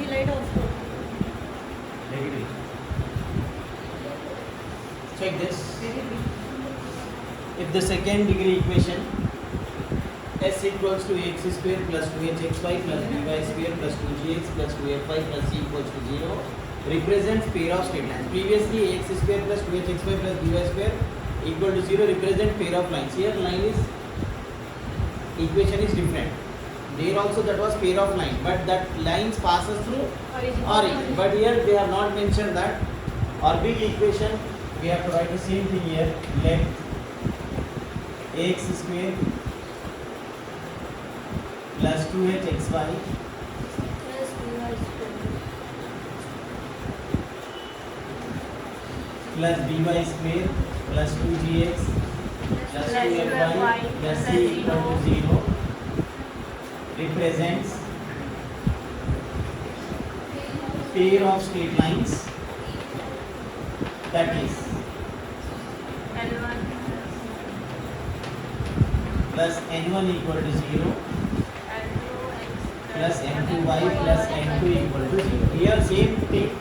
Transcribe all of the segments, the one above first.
He light of करो. Negative. Check this. If the second degree equation s equals to ax square plus 2hxy plus by square plus 2gx plus 2fy plus c equals to 0 represents pair of straight lines. Previously ax square plus 2hxy plus by square equal to 0 represent pair of lines. Here line is equation is different. There also that was pair of line, but that lines passes through origin. But here they have not mentioned that. Orbic equation we have to write the same thing here. Let ax square plus 2hxy plus by square plus 2gx plus 2fy plus c equal to 0 represents pair of straight lines, that is plus n1 equal to 0 plus n2y plus n2 equal to 0. Here same thing,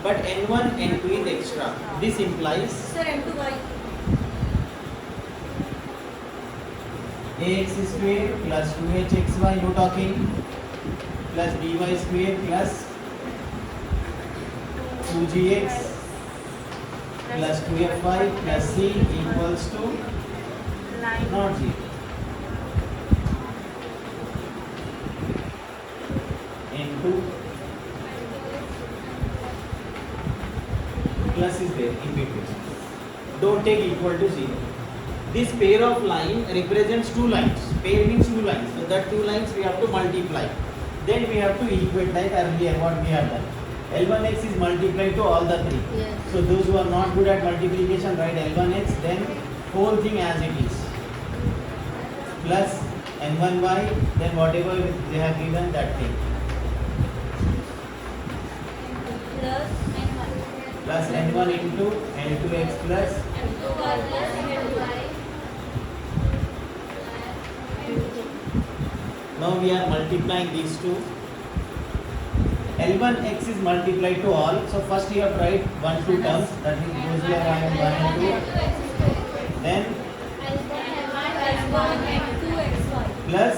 but n1 n2 is extra. This implies Sir, M2Y. ax square plus 2hxy no talking plus by square plus 2gx plus 2fy plus c equals to not 0. Into plus is there in between. Don't take equal to 0. This pair of line represents two lines. Pair means two lines. So that two lines we have to multiply. Then we have to equate like earlier what we have done. L1x is multiplied to all the three. Yes. So those who are not good at multiplication write L1x, then whole thing as it is. Plus n1y, then whatever they have given that thing. Plus n1 into n2x plus now we are multiplying these two. L1x is multiplied to all. So first you have to write 1 2 terms, that is those we are having 1 and 2. Then plus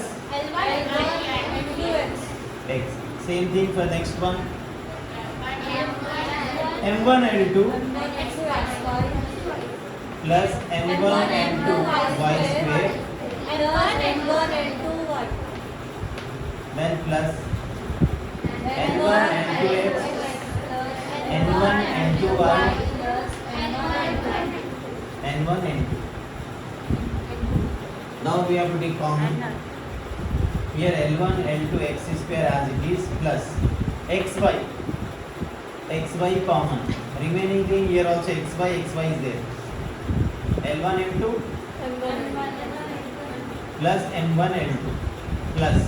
x. Same thing for next one. m1 and 2 plus m1 and 2 y square. Then plus n1 and 2x, n1 and 2y, n1 and 2. Now we have to take common. Here L1, L2, x square as it is plus xy. xy common. Remaining thing here also xy is there. L1 M2 plus M1 L2 plus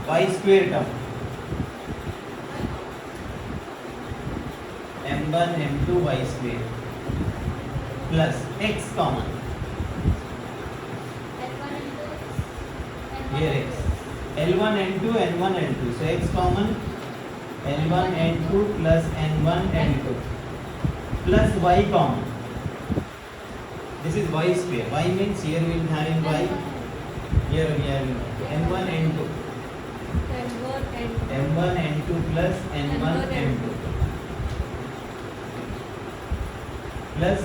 y square term. M1 M2 y square plus x common. Here x. L1 N2 N1 L2. So x common. L1 N2 plus N1 N2 plus y common. This is y square. Y means here we will having y. Here we are M1 N2. M1 N2 plus N1 N2 plus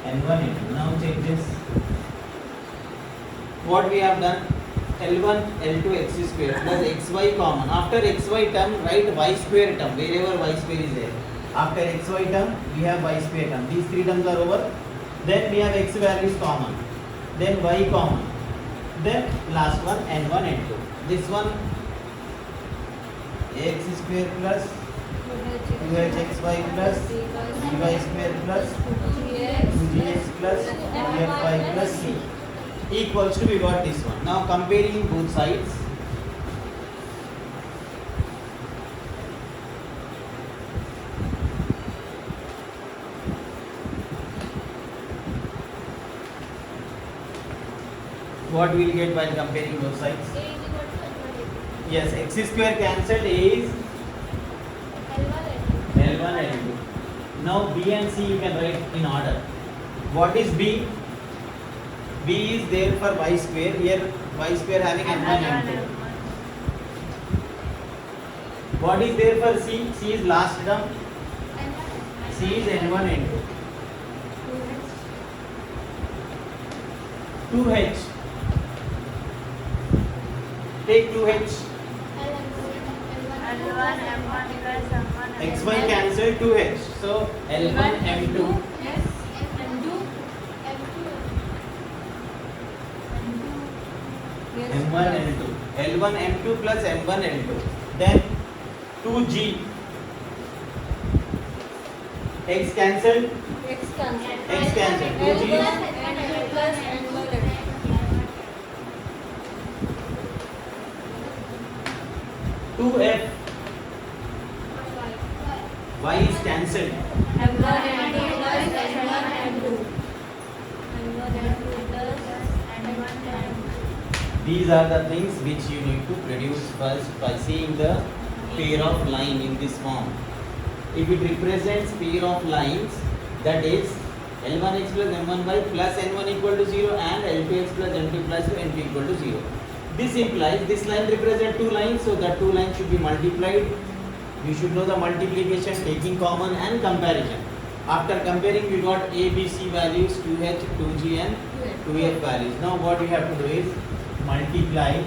N1 N2. Now check this. What we have done? L1 L2 x square plus xy common. After xy term write y square term wherever y square is there. After xy term we have y square term. These three terms are over. Then we have x values common. Then y common. Then last one n1 n2. This one x square plus 2hxy plus dy square plus 2gx plus 2fy plus c equals to we got this one. Now comparing both sides. What we will get while comparing both sides? Yes, x square cancelled. A is L1 L2. Now B and C you can write in order. What is B? B is there for y square. Here y square having n1 n2. What is there for C? C is last term. C is n1 n2. 2h. Take 2h. L1 M1 plus M1 X1 cancel 2h. So L1 M2 M1 L2. L1 M2 plus M1 L2. Then 2G. X cancel. X cancel. X cancel. 2G. N2 plus N1 N2. 2F. Y is cancelled. M1 N2 plus N1 N2. M1 N2 plus N1 N2. These are the things which you need to produce first by seeing the pair of line in this form. If it represents pair of lines, that is L1x plus M1y plus N1 equal to 0 and L2x plus M2 plus N2 equal to 0. This implies this line represents two lines, so that two lines should be multiplied. You should know the multiplication, taking common and comparison. After comparing, we got A, B, C values, 2H, 2G and 2F values. Now what we have to do is multiply.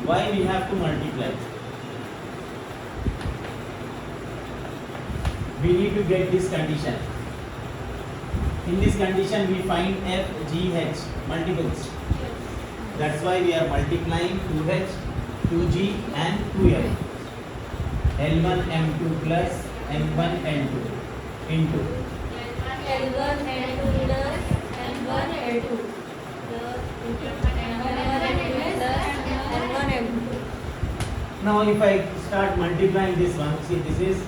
Why we have to multiply? We need to get this condition. In this condition, we find F, G, H multiples. That's why we are multiplying 2H, 2G and 2F. L1 M2 plus M1 N2 into L1 N2 plus N1 L2 plus M1 N2 plus N1 M2. now if I start multiplying this one, see this is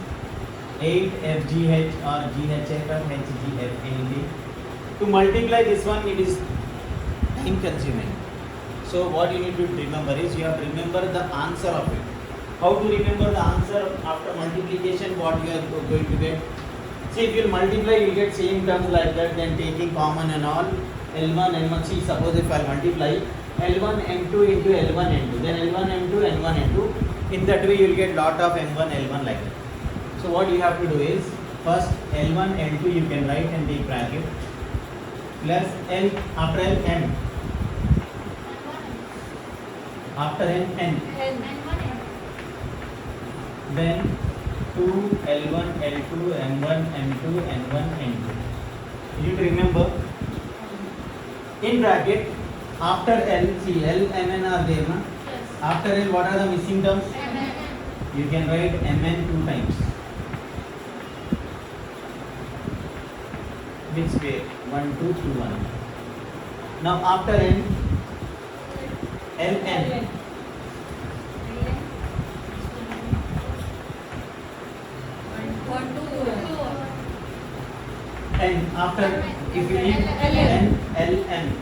8FGH or GHF or HGF anything. To multiply this one, it is time consuming. So what you need to remember is you have to remember the answer of it. How to remember the answer after multiplication? What you are going to get? See, if you multiply, you get same terms like that. Then taking common and all. L1 M1. See, suppose if I multiply L1 M2 into L1 M2, then L1 M2 N1 M2. In that way, you will get lot of M1 L1 like that. So what you have to do is first L1 L2 you can write and take bracket plus L after L M. After N, N. Then 2 L1 L2 M1 M2 N1 N2. You need to remember in bracket after L, see L, Mn are there, na? After L, what are the missing terms? You can write Mn 2 times. Which way? 1, 2, 2, 1. Now after N, Ln. N after if you need N, Ln.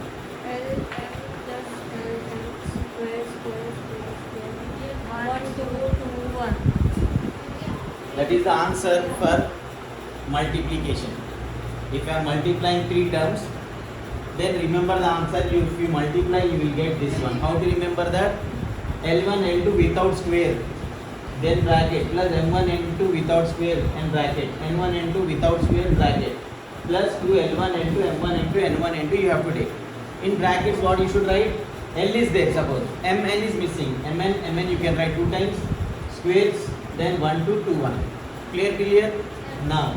That is the answer for multiplication. If you are multiplying three terms, then remember the answer. If you multiply, you will get this one. How to remember that? L1 L2 without square, then bracket, plus M1 N2 without square and bracket, N1 N2 without square bracket, plus 2 L1 N2 M1 N2 N1 N2 you have to take. In brackets, what you should write? L is there, suppose Mn is missing. Mn you can write 2 times, squares, then 1 2 2 1. Clear? Now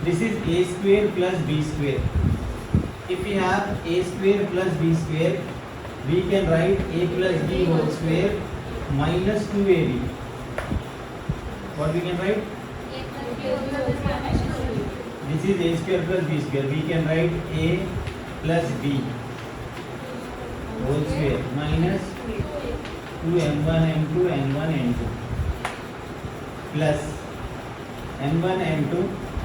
this is a square plus b square. If we have a square plus b square, we can write a plus b whole square minus 2ab. What we can write? This is a square plus b square. We can write a plus b whole square minus 2 m1 m2 n1 n2 plus m1 m2,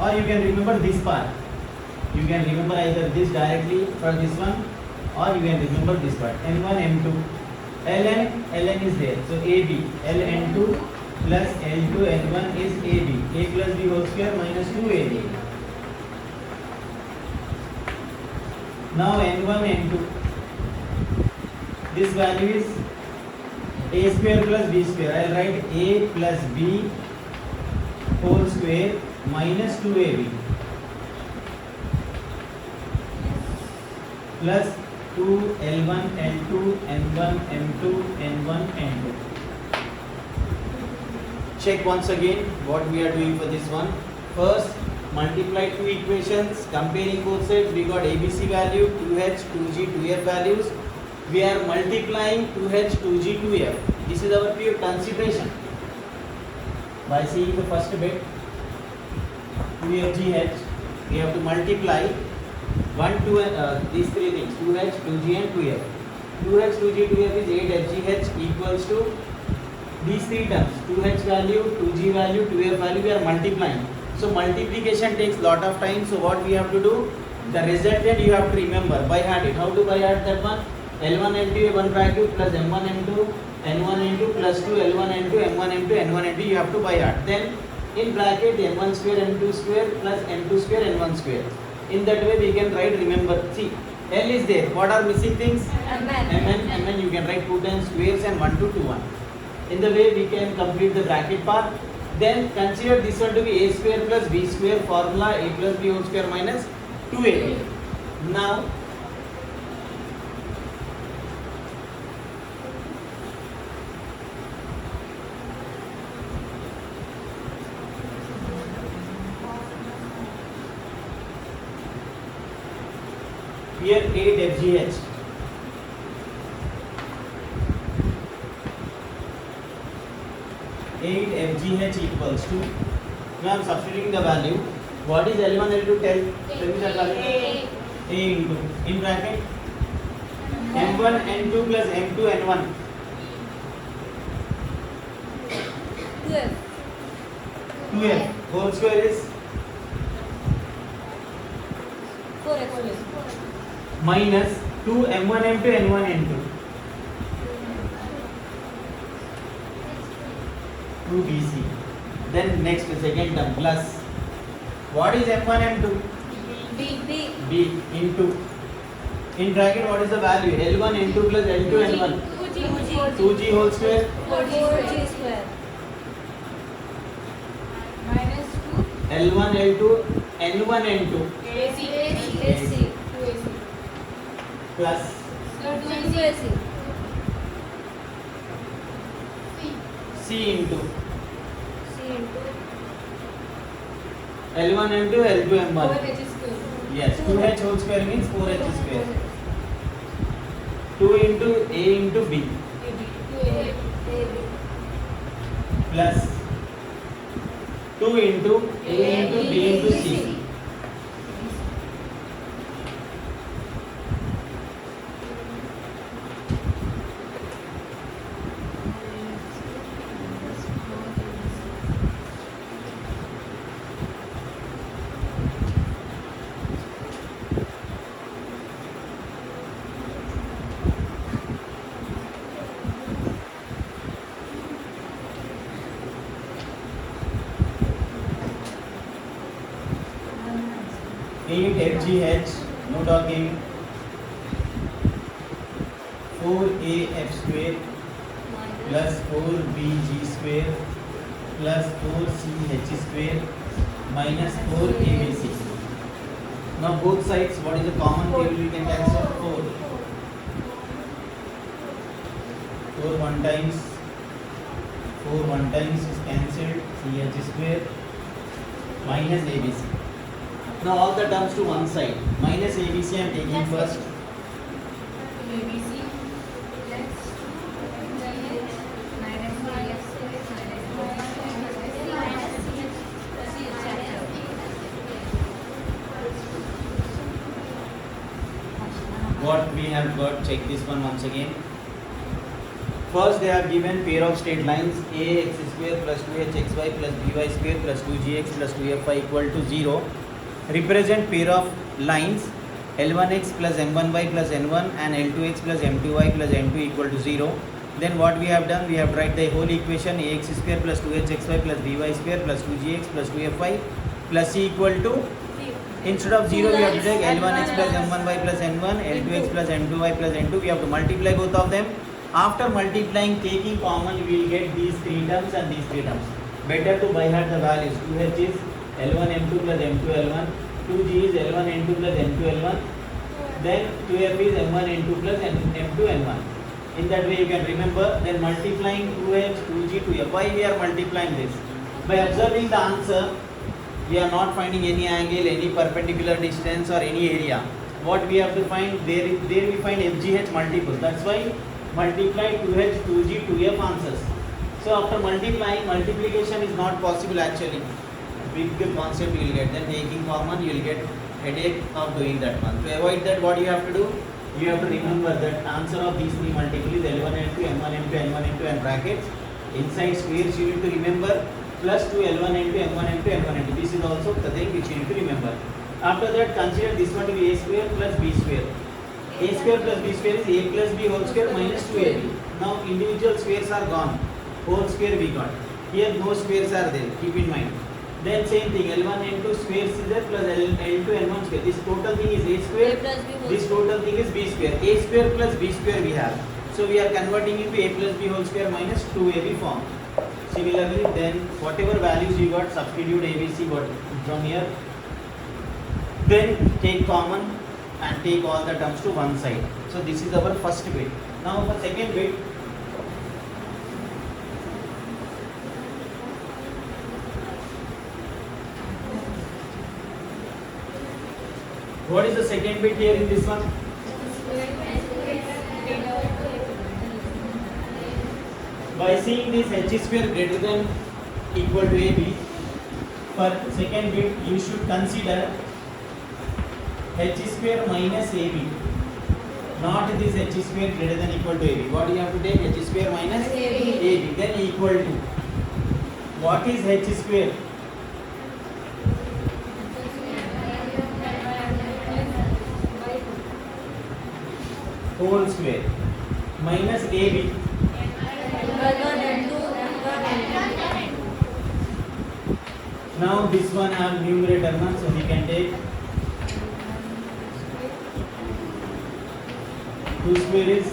or you can remember this part. You can remember either this directly for this one, or you can remember this part. m1 m2, ln is there, so ab ln2 plus l2 n1 is ab, a plus b whole square minus 2ab. Now n1 n2, this value is a square plus b square. I will write a plus b whole square minus 2ab plus 2l1 l2 n1 m2 n1 n2. Check once again what we are doing for this one. First, multiply two equations, comparing both sides. We got ABC value, 2h, 2g, 2f values. We are multiplying 2h, 2g, 2f. This is our pure consideration. By seeing the first bit, 2fgh, we have to multiply 1, 2, these three things, 2h, 2g and 2f. 2h, 2g, 2f is 8fgh equals to these three terms, 2h value, 2g value, 2f value, we are multiplying. So multiplication takes lot of time. So what we have to do? The resultant you have to remember by heart it. How to by heart that one? L1 L2 1 bracket plus M1 M2 N1 N2 plus 2 L1 N2 M1 M2 N1 N2 you have to by heart. Then in bracket M1 square N2 square plus N2 square N1 square. In that way we can write, remember, see L is there. What are missing things? Mn you can write 2 times squares and 1 to 2 1. In the way we can complete the bracket part. Then consider this one to be a square plus b square, formula a plus b whole square minus 2ab. Now here 8fgh. 8fgh equals to, now I am substituting the value. What is L1 L2? Tell me that value. A into, in bracket M1 N2 plus M2 N1 12. 2f whole square is 4x. minus 2 M1 M2 N1 N2 2bc. Then next second term plus, what is M1 M2? B. B into, in bracket what is the value? L1 N2 plus L2 N1 2g whole square 4g square. Minus 2. L1 L2 N1 N2 AC. plus 2AC. C into C into L1 N2 L2 M1. 4h square. Yes, 2h whole square means 4h square. 2 into A into B plus 2 into A into B into C. FGH, no talking. 4AF square plus 4BG square plus 4CH square minus 4ABC. Now both sides, what is the common table we can cancel? 4. 4 1 times. 4 1 times is cancelled. CH square minus ABC. Now all the terms to one side. Minus ABC I am taking first. ABC What we have got, check this one once again. First, they have given pair of straight lines ax square plus 2hxy plus by square plus 2gx plus 2fy equal to 0. Represent pair of lines L1x plus M1y plus N1 and L2x plus M2y plus N2 equal to 0. Then what we have done, we have tried the whole equation ax square plus 2hxy plus by square plus 2gx plus 2fy plus c equal to, instead of 0 we have to take L1x plus M1y plus N1, L2x plus M2y plus N2. We have to multiply both of them. After multiplying, taking common, we will get these three terms and these three terms. Better to by heart the values. 2h is L1 M2 plus M2 L1, 2g is L1 N2 plus M2 L1, then 2f is M1 N2 plus M2 N1. In that way you can remember. Then multiplying 2h, 2g, 2f. Why we are multiplying this? By observing the answer, we are not finding any angle, any perpendicular distance or any area. What we have to find, there we find FGH multiples. That's why multiply 2h, 2g, 2f answers. So after multiplying, multiplication is not possible actually. Big concept you will get. Then taking common, you will get headache of doing that one. To avoid that, what you have to do? You have to remember that answer of these three multiple is L1 N2, M1 N2, N1 N2 and brackets. Inside squares you need to remember plus 2 L1 N2, M1 N2, M1 N2. This is also the thing which you need to remember. After that, consider this one to be a square plus b square. A square plus b square is a plus b whole square minus 2ab. Now individual squares are gone. Whole square we got. Here no squares are there. Keep in mind. Then same thing, L1 N2 squares is there plus L2 N1 square. This total thing is a square. This total thing is b square. A square plus b square we have. So we are converting into a plus b whole square minus 2ab form. Similarly, then whatever values you got, substitute ABC got from here. Then take common and take all the terms to one side. So this is our first bit. Now for second bit, what is the second bit here in this one? By seeing this h square greater than equal to ab, for second bit you should consider h square minus ab, not this h square greater than equal to ab. What do you have to take? H square minus ab, then equal to, what is h square? Whole square minus ab. Now this one have numerator one, so we can take 2 square is.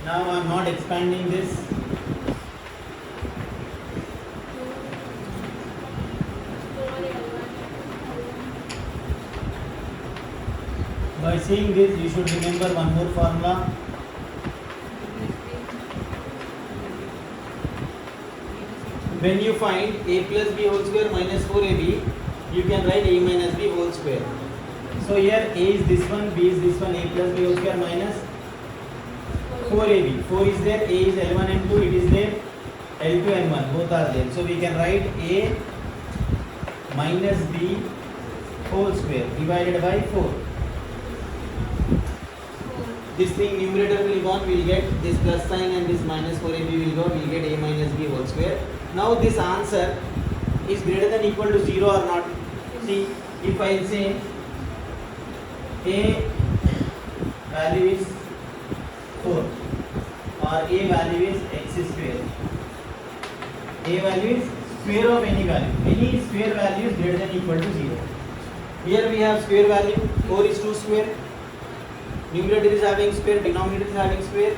Now I am not expanding this. By seeing this, you should remember one more formula. When you find a plus b whole square minus 4ab, you can write a minus b whole square. So here a is this one, b is this one, a plus b whole square minus 4ab. 4 is there, a is L1 and 2, it is there, L2 and 1, both are there. So we can write a minus b whole square divided by 4. This thing numerator will gone, we will get this plus sign and this minus 4ab will go, we will get a minus b whole square. Now this answer is greater than equal to 0 or not. See, if I say a value is 4 or a value is x square, a value is square of any value. Any square value is greater than equal to 0. Here we have square value, 4 is 2 square. Numerator is having square, denominator is having square.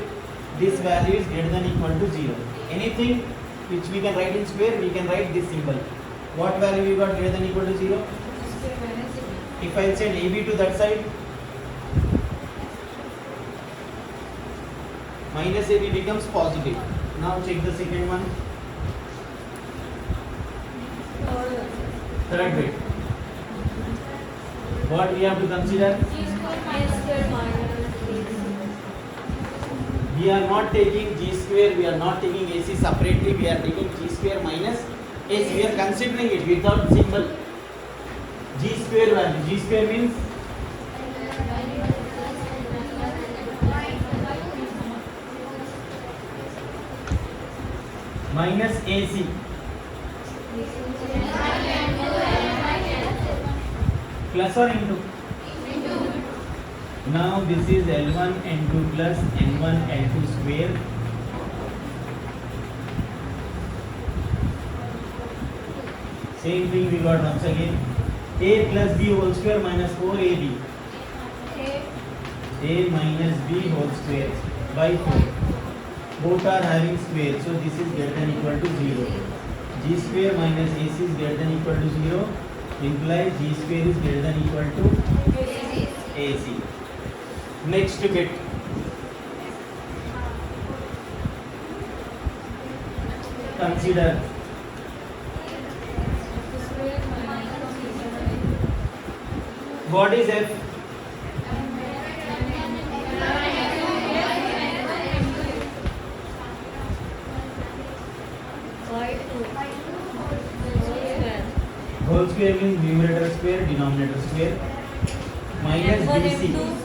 This value is greater than equal to 0. Anything which we can write in square, we can write this symbol. What value we got greater than equal to 0? If I send AB to that side, minus AB becomes positive. Now check the second one. Third bit. What we have to consider? We are not taking g square, we are not taking AC separately, we are taking g square minus AC. We are considering it without symbol. G square value. G square means minus AC. Plus or into? Now this is L1 N2 plus N1 L2 square. Same thing we got once again. A plus B whole square minus 4AB. A minus B whole square by 4. Both are having square, so this is greater than equal to 0. G square minus AC is greater than equal to 0. Implies G square is greater than equal to AC. Next bit. Consider what is F? Whole square means numerator square, denominator square. Minus BC.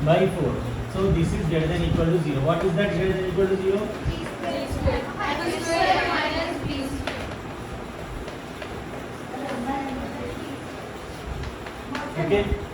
By 4. So this is greater than equal to 0. What is that greater than equal to 0? Okay.